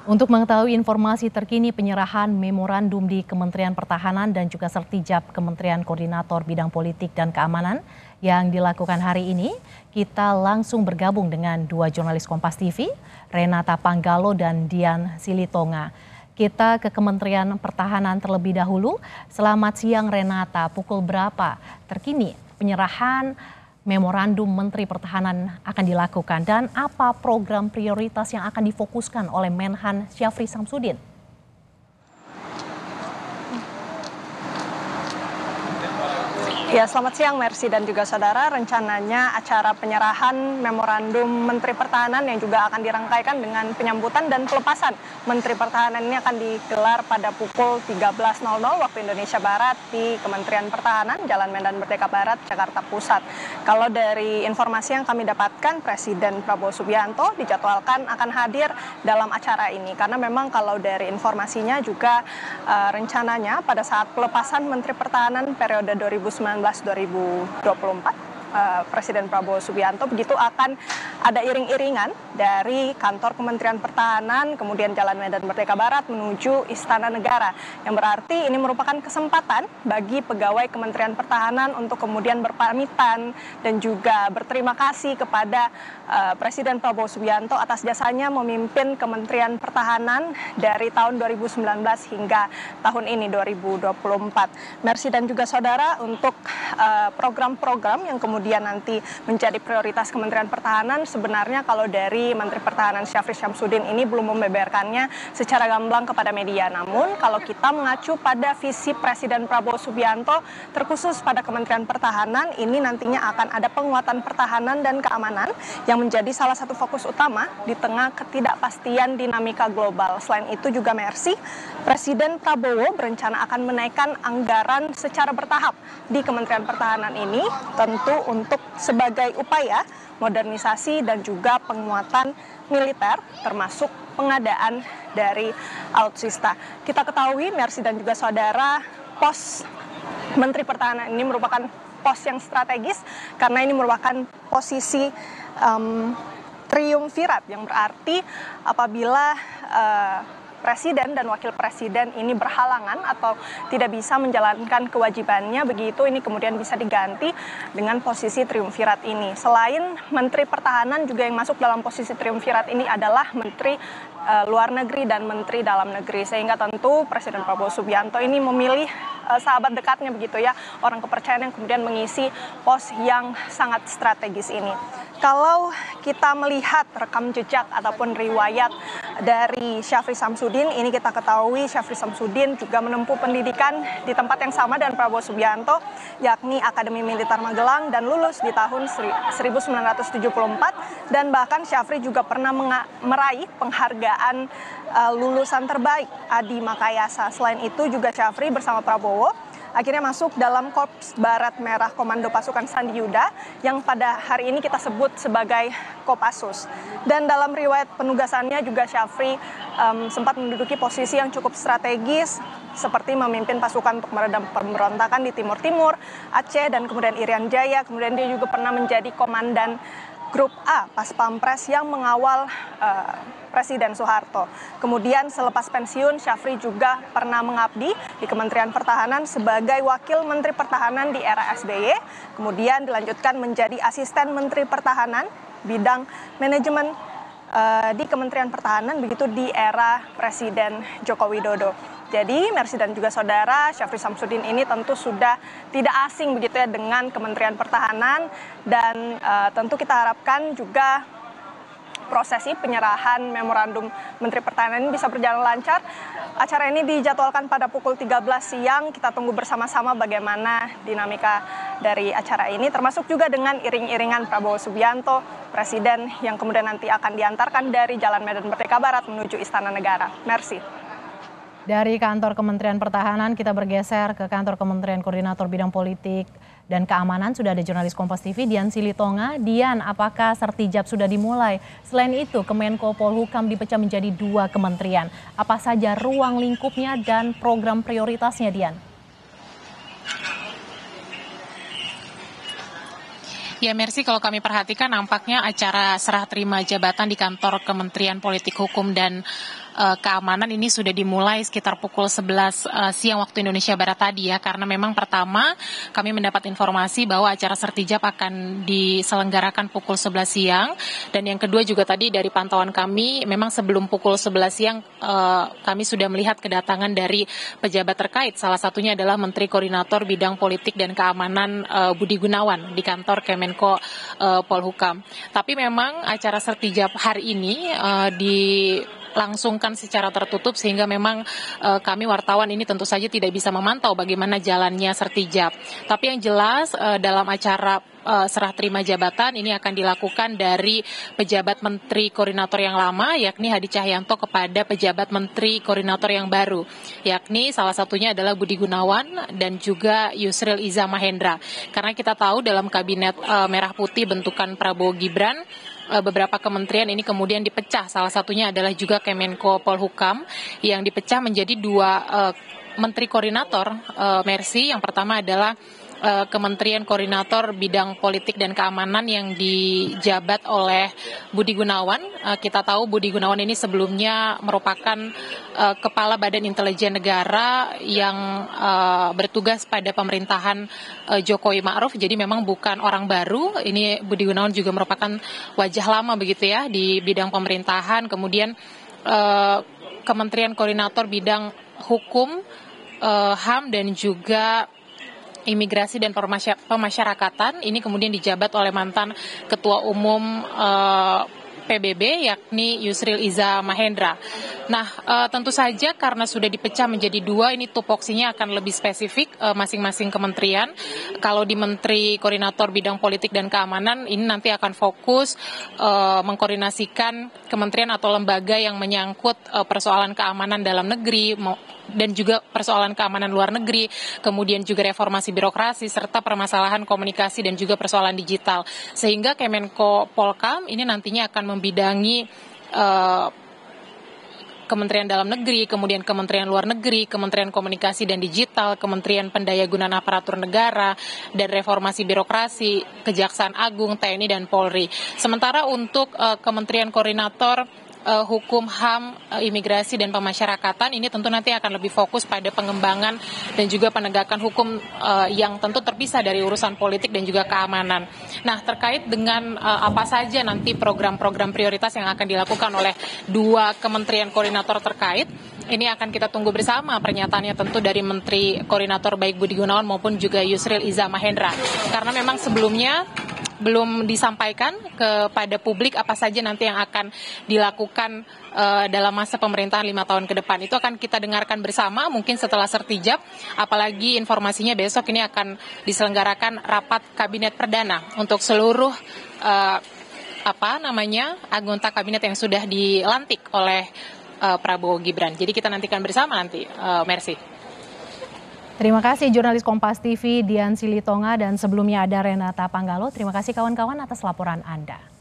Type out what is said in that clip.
Untuk mengetahui informasi terkini penyerahan memorandum di Kementerian Pertahanan dan juga Sertijab Kementerian Koordinator Bidang Politik dan Keamanan yang dilakukan hari ini, kita langsung bergabung dengan dua jurnalis Kompas TV, Renata Panggalo dan Dian Silitonga. Kita ke Kementerian Pertahanan terlebih dahulu. Selamat siang Renata, pukul berapa terkini penyerahan memorandum Menteri Pertahanan akan dilakukan dan apa program prioritas yang akan difokuskan oleh Menhan Syafri Samsudin? Ya, selamat siang Mercy dan juga saudara. Rencananya acara penyerahan memorandum Menteri Pertahanan yang juga akan dirangkaikan dengan penyambutan dan pelepasan Menteri Pertahanan ini akan digelar pada pukul 13.00 waktu Indonesia Barat di Kementerian Pertahanan, Jalan Medan Merdeka Barat, Jakarta Pusat. Kalau dari informasi yang kami dapatkan, Presiden Prabowo Subianto dijadwalkan akan hadir dalam acara ini. Karena memang kalau dari informasinya juga rencananya pada saat pelepasan Menteri Pertahanan periode 2019-2024, Presiden Prabowo Subianto begitu akan ada iring-iringan dari kantor Kementerian Pertahanan, kemudian Jalan Medan Merdeka Barat menuju Istana Negara. Yang berarti ini merupakan kesempatan bagi pegawai Kementerian Pertahanan untuk kemudian berpamitan dan juga berterima kasih kepada Presiden Prabowo Subianto atas jasanya memimpin Kementerian Pertahanan dari tahun 2019 hingga tahun ini 2024. Mercy dan juga saudara, untuk program-program yang kemudian nanti menjadi prioritas Kementerian Pertahanan, sebenarnya kalau dari Menteri Pertahanan Syafri Samsudin ini belum membeberkannya secara gamblang kepada media. Namun kalau kita mengacu pada visi Presiden Prabowo Subianto terkhusus pada Kementerian Pertahanan, ini nantinya akan ada penguatan pertahanan dan keamanan yang menjadi salah satu fokus utama di tengah ketidakpastian dinamika global. Selain itu juga Mercy, Presiden Prabowo berencana akan menaikkan anggaran secara bertahap di Kementerian Pertahanan ini, tentu untuk sebagai upaya modernisasi dan juga penguatan militer, termasuk pengadaan dari alutsista. Kita ketahui, Mercy dan juga saudara, pos Menteri Pertahanan ini merupakan pos yang strategis karena ini merupakan posisi triumvirat, yang berarti apabila Presiden dan Wakil Presiden ini berhalangan atau tidak bisa menjalankan kewajibannya, begitu ini kemudian bisa diganti dengan posisi triumvirat ini. Selain Menteri Pertahanan, juga yang masuk dalam posisi triumvirat ini adalah Menteri Luar Negeri dan Menteri Dalam Negeri, sehingga tentu Presiden Prabowo Subianto ini memilih sahabat dekatnya begitu ya, orang kepercayaan yang kemudian mengisi pos yang sangat strategis ini. Kalau kita melihat rekam jejak ataupun riwayat dari Syafri Samsudin, ini kita ketahui Syafri Samsudin juga menempuh pendidikan di tempat yang sama dengan Prabowo Subianto, yakni Akademi Militer Magelang, dan lulus di tahun 1974, dan bahkan Syafri juga pernah meraih penghargaan lulusan terbaik Adi Makayasa. Selain itu juga Syafri bersama Prabowo akhirnya masuk dalam Korps Barat Merah Komando Pasukan Sandi Yuda yang pada hari ini kita sebut sebagai Kopassus. Dan dalam riwayat penugasannya juga Syafri sempat menduduki posisi yang cukup strategis, seperti memimpin pasukan untuk meredam pemberontakan di Timur Timur, Aceh, dan kemudian Irian Jaya. Kemudian dia juga pernah menjadi komandan Grup A Pas Pampres yang mengawal Presiden Soeharto. Kemudian selepas pensiun, Syafri juga pernah mengabdi di Kementerian Pertahanan sebagai Wakil Menteri Pertahanan di era SBY. Kemudian dilanjutkan menjadi Asisten Menteri Pertahanan bidang manajemen di Kementerian Pertahanan begitu di era Presiden Joko Widodo. Jadi Mercy dan juga saudara, Syafri Samsudin ini tentu sudah tidak asing begitu ya dengan Kementerian Pertahanan, dan tentu kita harapkan juga prosesi penyerahan memorandum Menteri Pertahanan ini bisa berjalan lancar. Acara ini dijadwalkan pada pukul 13 siang. Kita tunggu bersama-sama bagaimana dinamika dari acara ini, termasuk juga dengan iring-iringan Prabowo Subianto, Presiden yang kemudian nanti akan diantarkan dari Jalan Medan Merdeka Barat menuju Istana Negara. Mercy. Dari kantor Kementerian Pertahanan kita bergeser ke kantor Kementerian Koordinator Bidang Politik dan Keamanan. Sudah ada jurnalis Kompas TV Dian Silitonga. Dian, apakah Sertijab sudah dimulai? Selain itu, Kemenko Polhukam dipecah menjadi 2 kementerian. Apa saja ruang lingkupnya dan program prioritasnya, Dian? Ya Mercy, kalau kami perhatikan nampaknya acara serah terima jabatan di kantor Kementerian Politik Hukum dan keamanan ini sudah dimulai sekitar pukul 11 siang waktu Indonesia Barat tadi ya, karena memang pertama kami mendapat informasi bahwa acara Sertijab akan diselenggarakan pukul 11 siang, dan yang kedua juga tadi dari pantauan kami memang sebelum pukul 11 siang kami sudah melihat kedatangan dari pejabat terkait, salah satunya adalah Menteri Koordinator Bidang Politik dan Keamanan Budi Gunawan di kantor Kemenko Polhukam. Tapi memang acara Sertijab hari ini dilangsungkan secara tertutup sehingga memang kami wartawan ini tentu saja tidak bisa memantau bagaimana jalannya Sertijab. Tapi yang jelas dalam acara serah terima jabatan ini akan dilakukan dari pejabat Menteri Koordinator yang lama, yakni Hadi Cahyanto, kepada pejabat Menteri Koordinator yang baru, yakni salah satunya adalah Budi Gunawan dan juga Yusril Iza Mahendra. Karena kita tahu dalam kabinet Merah Putih bentukan Prabowo Gibran, beberapa kementerian ini kemudian dipecah, salah satunya adalah juga Kemenko Polhukam yang dipecah menjadi dua Menteri Koordinator, Mercy. Yang pertama adalah Kementerian Koordinator Bidang Politik dan Keamanan yang dijabat oleh Budi Gunawan. Kita tahu Budi Gunawan ini sebelumnya merupakan Kepala Badan Intelijen Negara yang bertugas pada pemerintahan Jokowi Ma'ruf. Jadi memang bukan orang baru. Ini Budi Gunawan juga merupakan wajah lama begitu ya di bidang pemerintahan. Kemudian Kementerian Koordinator Bidang Hukum, HAM dan juga Imigrasi dan Pemasyarakatan ini kemudian dijabat oleh mantan Ketua Umum PBB yakni Yusril Iza Mahendra. Nah, tentu saja karena sudah dipecah menjadi dua, ini tupoksinya akan lebih spesifik masing-masing kementerian. Kalau di Menteri Koordinator Bidang Politik dan Keamanan ini nanti akan fokus mengkoordinasikan kementerian atau lembaga yang menyangkut persoalan keamanan dalam negeri dan juga persoalan keamanan luar negeri, kemudian juga reformasi birokrasi, serta permasalahan komunikasi dan juga persoalan digital. Sehingga Kemenko Polkam ini nantinya akan membidangi Kementerian Dalam Negeri, kemudian Kementerian Luar Negeri, Kementerian Komunikasi dan Digital, Kementerian Pendayagunaan Aparatur Negara, dan Reformasi Birokrasi, Kejaksaan Agung, TNI, dan Polri. Sementara untuk Kementerian Koordinator Hukum, HAM, Imigrasi, dan Pemasyarakatan ini tentu nanti akan lebih fokus pada pengembangan dan juga penegakan hukum yang tentu terpisah dari urusan politik dan juga keamanan. Nah, terkait dengan apa saja nanti program-program prioritas yang akan dilakukan oleh dua kementerian koordinator terkait, ini akan kita tunggu bersama pernyataannya tentu dari Menteri Koordinator baik Budi Gunawan maupun juga Yusril Iza Mahendra. Karena memang sebelumnya belum disampaikan kepada publik apa saja nanti yang akan dilakukan dalam masa pemerintahan 5 tahun ke depan. Itu akan kita dengarkan bersama mungkin setelah Sertijab, apalagi informasinya besok ini akan diselenggarakan rapat kabinet perdana untuk seluruh anggota kabinet yang sudah dilantik oleh Prabowo Gibran. Jadi kita nantikan bersama nanti, Mercy. Terima kasih jurnalis Kompas TV Dian Silitonga, dan sebelumnya ada Renata Panggalo. Terima kasih kawan-kawan atas laporan Anda.